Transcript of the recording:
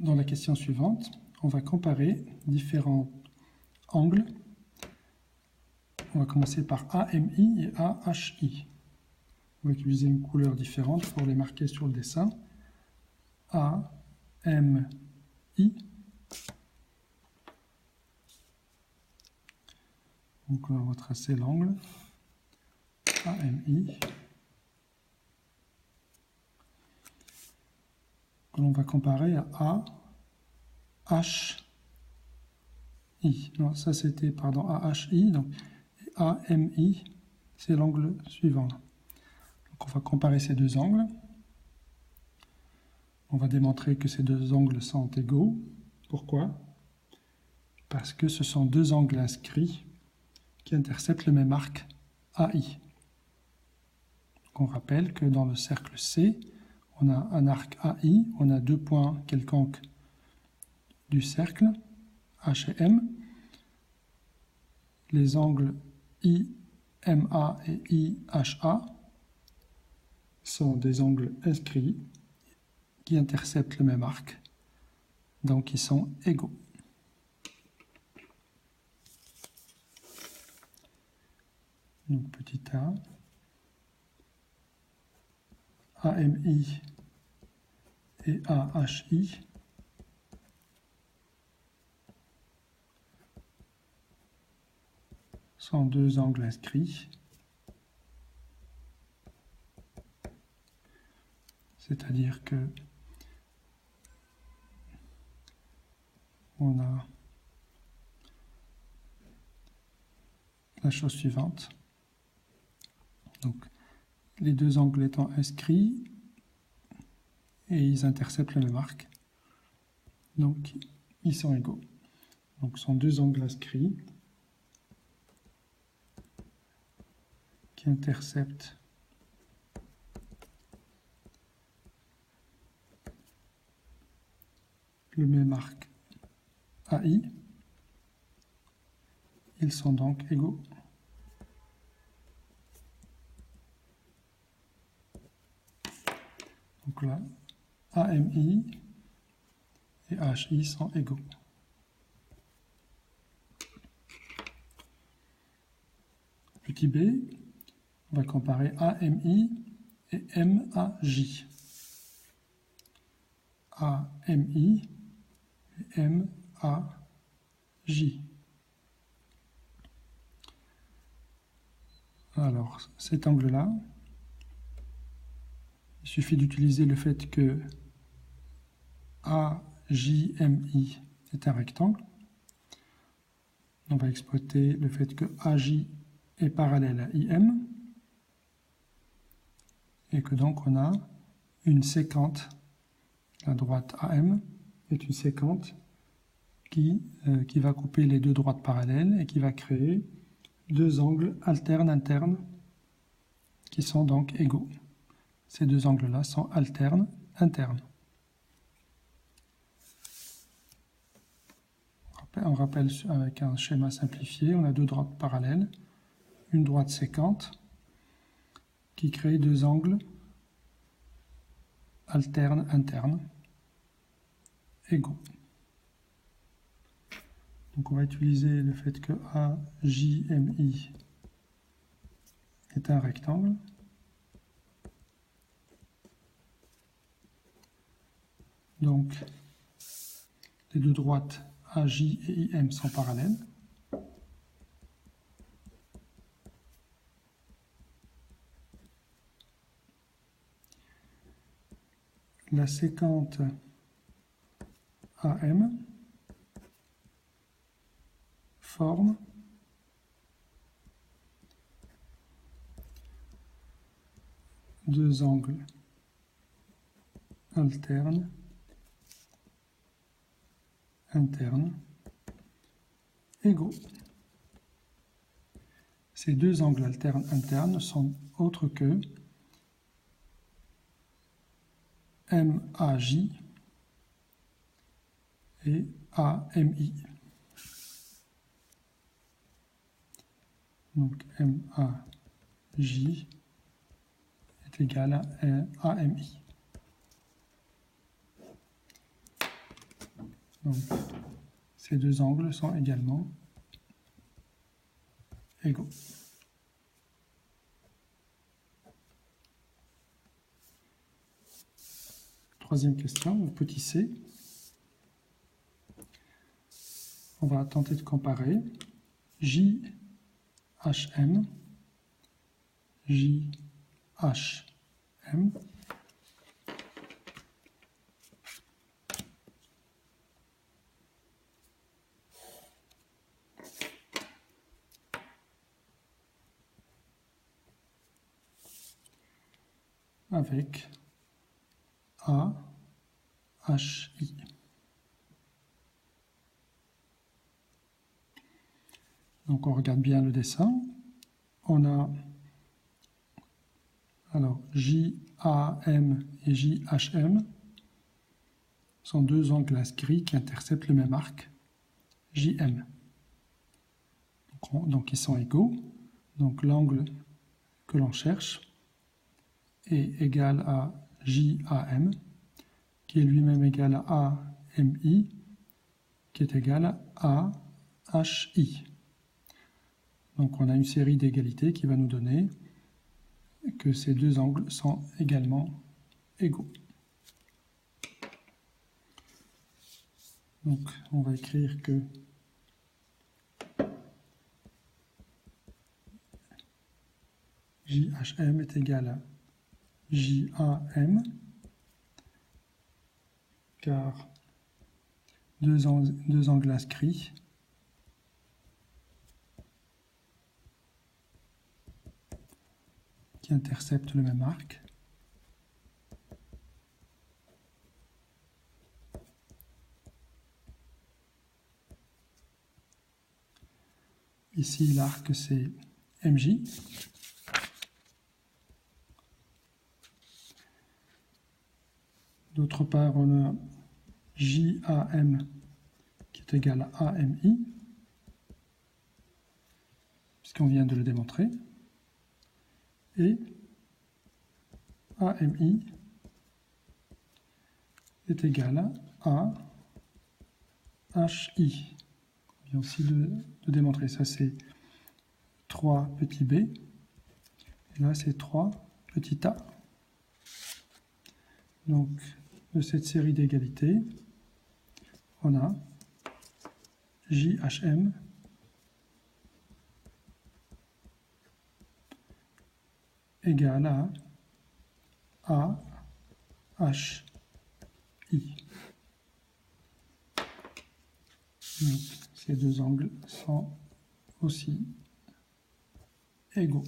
Dans la question suivante, on va comparer différents angles. On va commencer par AMI et AHI. On va utiliser une couleur différente pour les marquer sur le dessin. AMI. Donc on va tracer l'angle AMI. On va comparer à AHI. Non, ça c'était, pardon, AHI. Donc AMI, c'est l'angle suivant. Donc on va comparer ces deux angles. On va démontrer que ces deux angles sont égaux. Pourquoi? Parce que ce sont deux angles inscrits qui interceptent le même arc AI. Donc on rappelle que dans le cercle C, on a un arc AI, on a deux points quelconques du cercle, H et M. Les angles IMA et IHA sont des angles inscrits qui interceptent le même arc, donc ils sont égaux. Donc petit a, AMI et AHI sont deux angles inscrits, c'est-à-dire que on a la chose suivante. Donc, les deux angles étant inscrits et ils interceptent le même arc, donc ils sont égaux. Donc, ce sont deux angles inscrits qui interceptent le même arc AI. Ils sont donc égaux. Donc là, AMI et HI sont égaux. Petit b, on va comparer AMI et MAJ. AMI et MAJ. Alors, cet angle-là, il suffit d'utiliser le fait que AJMI est un rectangle. On va exploiter le fait que AJ est parallèle à IM et que donc on a une séquente. La droite AM est une séquente qui va couper les deux droites parallèles et qui va créer deux angles alternes internes qui sont donc égaux. Ces deux angles-là sont alternes internes. On rappelle avec un schéma simplifié, on a deux droites parallèles, une droite séquente qui crée deux angles alternes internes égaux. Donc on va utiliser le fait que AJMI est un rectangle. Donc les deux droites AJ et IM sont parallèles. La séquente AM forme deux angles alternes internes égaux. Ces deux angles alternes internes sont autres que MAJ et AMI. Donc MAJ est égal à AMI. Donc, ces deux angles sont également égaux. Troisième question, le petit c. On va tenter de comparer JHM, JHM, avec AHI. Donc on regarde bien le dessin. On a alors JAM et JHM sont deux angles inscrits qui interceptent le même arc, JM. Donc ils sont égaux. Donc l'angle que l'on cherche est égal à JAM, qui est lui-même égal à AMI, qui est égal à AHI. Donc on a une série d'égalités qui va nous donner que ces deux angles sont également égaux. Donc on va écrire que JHM est égal à JAM, car deux angles inscrits qui interceptent le même arc. Ici, l'arc, c'est MJ. D'autre part, on a JAM qui est égal à AMI, puisqu'on vient de le démontrer. Et AMI est égal à HI. On vient aussi de démontrer. Ça, c'est 3 petits b. Et là, c'est 3 petits a. Donc, de cette série d'égalités, on a JHM égale à AHI. Donc, ces deux angles sont aussi égaux.